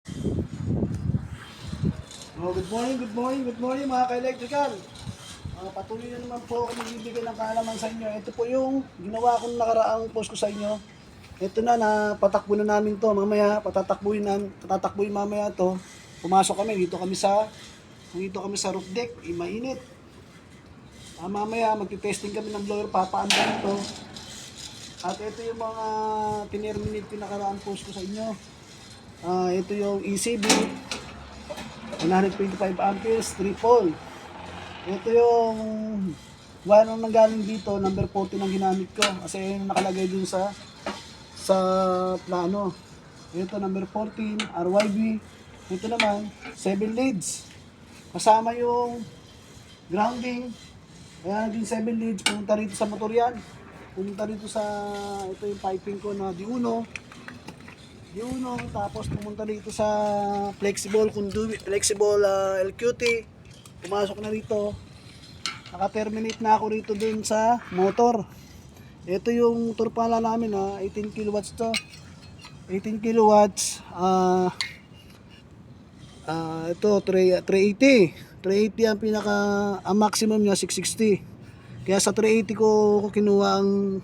Oh, good morning mga ka-electrical. Patuloy na naman po ako nagbibigay ng kaalaman sa inyo. Ito po yung ginawa kong nakaraang post ko sa inyo. Ito na, patakbo na namin to. Mamaya, patatakbuhin mamaya to. Pumasok kami, dito kami sa roof deck. Mainit. Mamaya, magti-testing kami ng blower, papaandar ito. At ito yung mga tinerminate ko nakaraang post ko sa inyo. Ito yung ECB. 125 amperes, 3 pole. Ito yung wire na nanggaling dito, number 40 ang ginamit ko. Kasi yun nakalagay dun sa plano. Ito number 14, RYB. Ito naman, 7 leads. Kasama yung grounding. Kaya naging 7 leads, pumunta rito sa motor yan. Pumunta rito sa, ito yung piping ko na D1. Tapos pumunta dito sa flexible conduit, flexible LQT. Pumasok na rito. Naka-terminate na ako rito dun sa motor. Ito yung turpala namin 18 kilowatts to. 18 kilowatts. Ito 380. 380 ang ang maximum niya 660. Kaya sa 380 ko kinuha ang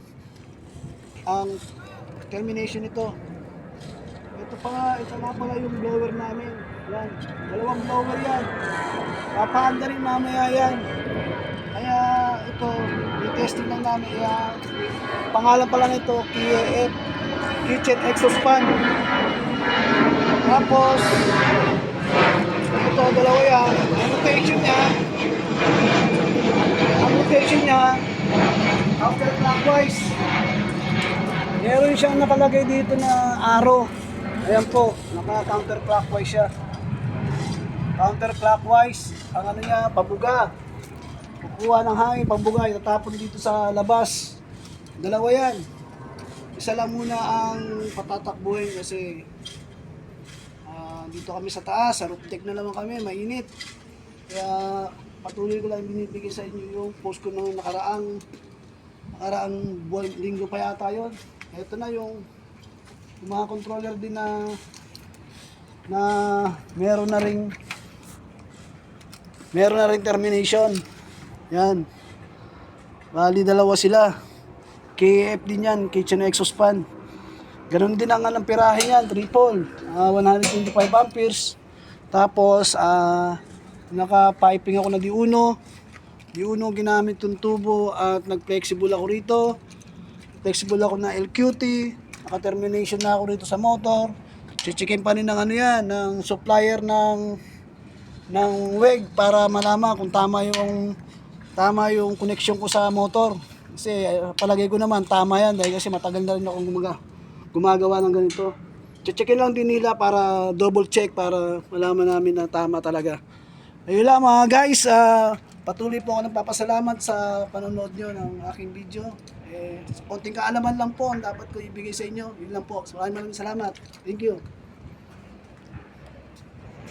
termination nito. Ito na pala yung blower namin. Yan, dalawang blower yan. Papaanda rin mamaya yan. Kaya ito, i-testing lang namin. Pangalan pala nito, KEF, Kitchen Exhaust Fan. Tapos, ito, dalawa yan. Ang rotation niya, counterclockwise. Meron siyang nakalagay dito na arrow. Ayan po, naka-counterclockwise siya. Counterclockwise, ang ano niya, pabuga. Kukuha ng hangin, pabuga, itatapon dito sa labas. Dalawa yan. Isa lang muna ang patatakbuhin kasi dito kami sa taas, sa roof deck na naman kami, mainit. Kaya patuloy ko lang binibigay sa inyo yung post ko ng nakaraang buwan, linggo pa yata yun. Ito na yung mga controller din na meron na ring termination. Yan. Bali dalawa sila. KF din yan, kitchen exhaust fan. Ganun din ang pirahe yan, triple. 125 amperes. Tapos naka-piping ako na D1 ginamit yung tubo at nag-flexible ako rito. Flexible ako na LQT. Naka-termination na ako rito sa motor. Chichikin pa rin ng ng supplier ng WEG para malaman kung tama yung connection ko sa motor. Kasi palagay ko naman tama yan dahil kasi matagal na rin akong gumagawa ng ganito. Chichikin lang din nila para double check para malaman namin na tama talaga. Ayun lang mga guys, patuloy po ako nagpapasalamat sa panonood nyo ng aking video. Konting kaalaman lang po ang dapat ko ibigay sa inyo. Yun lang po. Maraming salamat. Thank you.